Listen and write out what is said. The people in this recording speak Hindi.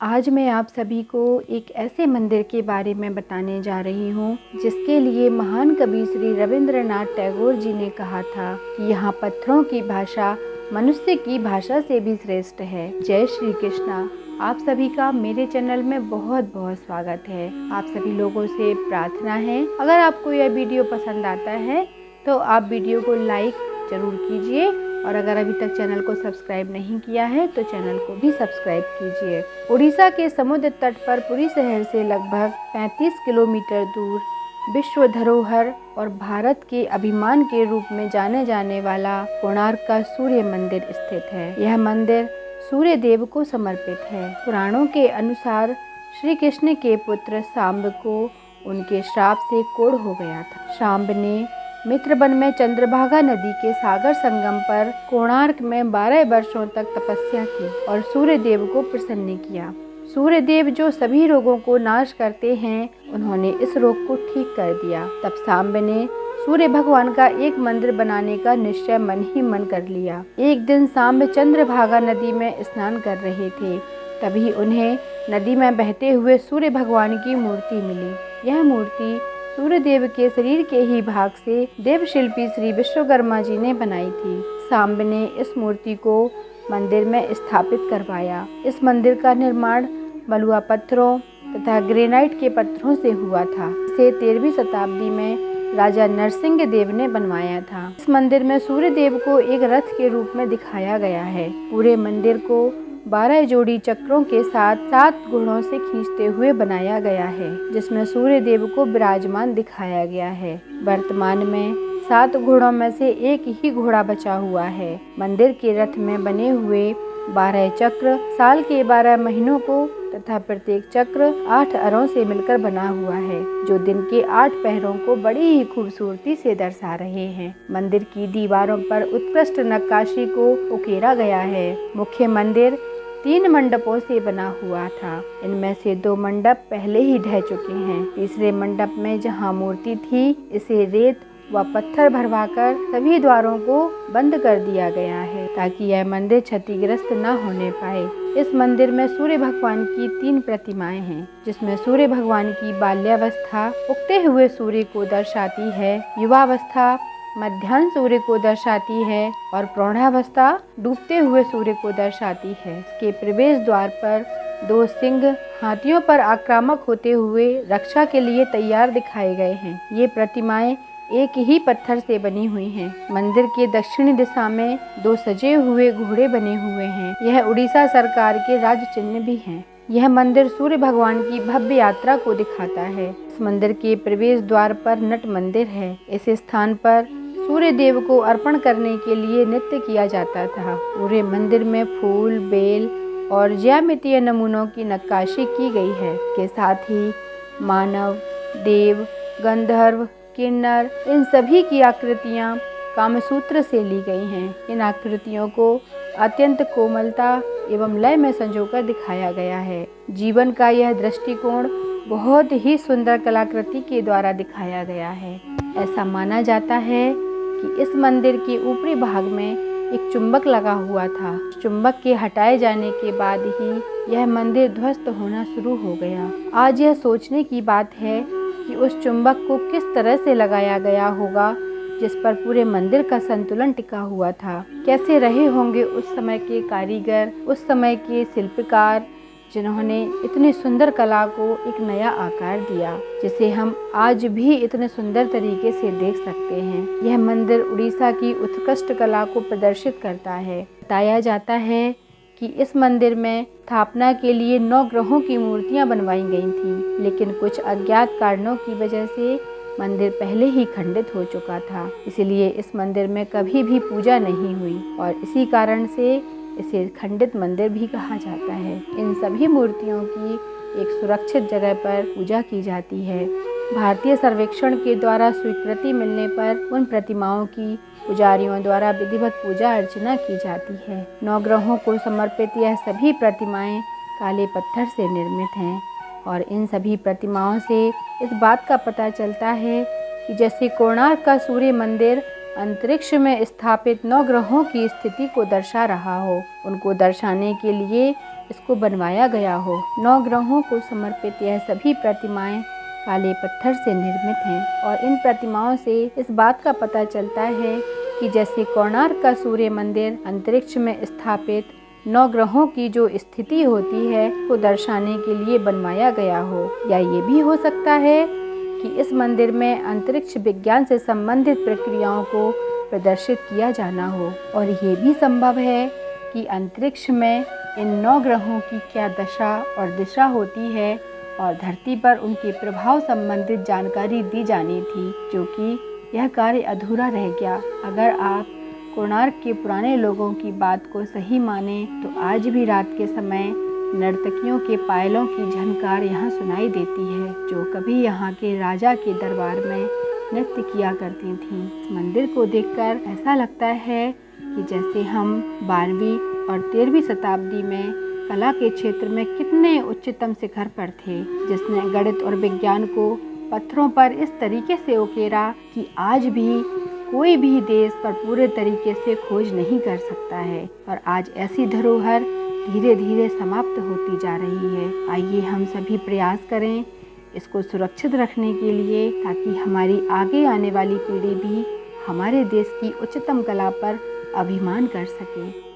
आज मैं आप सभी को एक ऐसे मंदिर के बारे में बताने जा रही हूँ जिसके लिए महान कवि श्री रविंद्रनाथ टैगोर जी ने कहा था कि यहाँ पत्थरों की भाषा मनुष्य की भाषा से भी श्रेष्ठ है। जय श्री कृष्णा। आप सभी का मेरे चैनल में बहुत बहुत स्वागत है। आप सभी लोगों से प्रार्थना है, अगर आपको यह वीडियो पसंद आता है तो आप वीडियो को लाइक जरूर कीजिए और अगर अभी तक चैनल को सब्सक्राइब नहीं किया है तो चैनल को भी सब्सक्राइब कीजिए। उड़ीसा के समुद्र तट पर पुरी शहर से लगभग 35 किलोमीटर दूर विश्व धरोहर और भारत के अभिमान के रूप में जाने जाने वाला कोणार्क का सूर्य मंदिर स्थित है। यह मंदिर सूर्य देव को समर्पित है। पुराणों के अनुसार श्री कृष्ण के पुत्र सांब को उनके श्राप से कोढ़ हो गया था। सांब ने मित्रवन में चंद्रभागा नदी के सागर संगम पर कोणार्क में 12 वर्षों तक तपस्या की और सूर्य देव को प्रसन्न किया। सूर्य देव जो सभी रोगों को नाश करते हैं, उन्होंने इस रोग को ठीक कर दिया। तब सांब ने सूर्य भगवान का एक मंदिर बनाने का निश्चय मन ही मन कर लिया। एक दिन सांब चंद्रभागा नदी में स्नान कर रहे थे, तभी उन्हें नदी में बहते हुए सूर्य भगवान की मूर्ति मिली। यह मूर्ति सूर्य देव के शरीर के ही भाग से देव शिल्पी श्री विश्वकर्मा जी ने बनाई थी। सांब ने इस मूर्ति को मंदिर में स्थापित करवाया। इस मंदिर का निर्माण बलुआ पत्थरों तथा ग्रेनाइट के पत्थरों से हुआ था। इसे 13वीं शताब्दी में राजा नरसिंह देव ने बनवाया था। इस मंदिर में सूर्य देव को एक रथ के रूप में दिखाया गया है। पूरे मंदिर को 12 जोड़ी चक्रों के साथ 7 घोड़ों से खींचते हुए बनाया गया है, जिसमें सूर्य देव को विराजमान दिखाया गया है। वर्तमान में 7 घोड़ों में से एक ही घोड़ा बचा हुआ है। मंदिर के रथ में बने हुए 12 चक्र साल के 12 महीनों को तथा प्रत्येक चक्र 8 अरों से मिलकर बना हुआ है, जो दिन के 8 पहरों को बड़ी ही खूबसूरती से दर्शा रहे हैं। मंदिर की दीवारों पर उत्कृष्ट नक्काशी को उकेरा गया है। मुख्य मंदिर 3 मंडपों से बना हुआ था। इनमें से 2 मंडप पहले ही ढह चुके हैं। तीसरे मंडप में जहां मूर्ति थी, इसे रेत व पत्थर भरवाकर सभी द्वारों को बंद कर दिया गया है, ताकि यह मंदिर क्षतिग्रस्त न होने पाए। इस मंदिर में सूर्य भगवान की 3 प्रतिमाएं हैं, जिसमें सूर्य भगवान की बाल्यावस्था उगते हुए सूर्य को दर्शाती है, युवावस्था मध्याह्न सूर्य को दर्शाती है और प्रौढ़ावस्था डूबते हुए सूर्य को दर्शाती है। इसके प्रवेश द्वार पर 2 सिंह हाथियों पर आक्रामक होते हुए रक्षा के लिए तैयार दिखाए गए हैं। ये प्रतिमाएं एक ही पत्थर से बनी हुई हैं। मंदिर के दक्षिणी दिशा में 2 सजे हुए घोड़े बने हुए हैं। यह उड़ीसा सरकार के राज्य चिन्ह भी हैं। यह मंदिर सूर्य भगवान की भव्य यात्रा को दिखाता है। इस मंदिर के प्रवेश द्वार पर नट मंदिर है। इस स्थान पर सूर्य देव को अर्पण करने के लिए नृत्य किया जाता था। पूरे मंदिर में फूल, बेल और ज्यामितीय नमूनों की नक्काशी की गई है। के साथ ही मानव, देव, गंधर्व, किन्नर इन सभी की आकृतियां कामसूत्र से ली गई हैं। इन आकृतियों को अत्यंत कोमलता एवं लय में संजोकर दिखाया गया है। जीवन का यह दृष्टिकोण बहुत ही सुंदर कलाकृति के द्वारा दिखाया गया है। ऐसा माना जाता है कि इस मंदिर के ऊपरी भाग में एक चुंबक लगा हुआ था। चुंबक के हटाए जाने के बाद ही यह मंदिर ध्वस्त होना शुरू हो गया। आज यह सोचने की बात है कि उस चुंबक को किस तरह से लगाया गया होगा जिस पर पूरे मंदिर का संतुलन टिका हुआ था। कैसे रहे होंगे उस समय के कारीगर, उस समय के शिल्पकार, जिन्होंने इतनी सुंदर कला को एक नया आकार दिया, जिसे हम आज भी इतने सुंदर तरीके से देख सकते हैं। यह मंदिर उड़ीसा की उत्कृष्ट कला को प्रदर्शित करता है। बताया जाता है कि इस मंदिर में स्थापना के लिए 9 ग्रहों की मूर्तियां बनवाई गई थीं, लेकिन कुछ अज्ञात कारणों की वजह से मंदिर पहले ही खंडित हो चुका था। इसलिए इस मंदिर में कभी भी पूजा नहीं हुई और इसी कारण से इसे खंडित मंदिर भी कहा जाता है। इन सभी मूर्तियों की एक सुरक्षित जगह पर पूजा की जाती है। भारतीय सर्वेक्षण के द्वारा स्वीकृति मिलने पर उन प्रतिमाओं की पुजारियों द्वारा विधिवत पूजा अर्चना की जाती है। 9 ग्रहों को समर्पित यह सभी प्रतिमाएं काले पत्थर से निर्मित हैं और इन सभी प्रतिमाओं से इस बात का पता चलता है कि जैसे कोणार्क का सूर्य मंदिर अंतरिक्ष में स्थापित 9 ग्रहों की स्थिति को दर्शा रहा हो, उनको दर्शाने के लिए इसको बनवाया गया हो। 9 ग्रहों को समर्पित यह सभी प्रतिमाएं काले पत्थर से निर्मित हैं और इन प्रतिमाओं से इस बात का पता चलता है कि जैसे कोणार्क का सूर्य मंदिर अंतरिक्ष में स्थापित 9 ग्रहों की जो स्थिति होती है को दर्शाने के लिए बनवाया गया हो, या ये भी हो सकता है कि इस मंदिर में अंतरिक्ष विज्ञान से संबंधित प्रक्रियाओं को प्रदर्शित किया जाना हो। और ये भी संभव है कि अंतरिक्ष में इन 9 ग्रहों की क्या दशा और दिशा होती है और धरती पर उनके प्रभाव संबंधित जानकारी दी जानी थी, जो कि यह कार्य अधूरा रह गया। अगर आप कोणार्क के पुराने लोगों की बात को सही माने तो आज भी रात के समय नर्तकियों के पायलों की झनकार यहाँ सुनाई देती है, जो कभी यहाँ के राजा के दरबार में नृत्य किया करती थीं। इस मंदिर को देखकर ऐसा लगता है कि जैसे हम 12वीं और 13वीं शताब्दी में कला के क्षेत्र में कितने उच्चतम शिखर पर थे, जिसने गणित और विज्ञान को पत्थरों पर इस तरीके से उकेरा कि आज भी कोई भी देश पर पूरे तरीके से खोज नहीं कर सकता है। और आज ऐसी धरोहर धीरे धीरे समाप्त होती जा रही है। आइए हम सभी प्रयास करें इसको सुरक्षित रखने के लिए, ताकि हमारी आगे आने वाली पीढ़ी भी हमारे देश की उच्चतम कला पर अभिमान कर सके।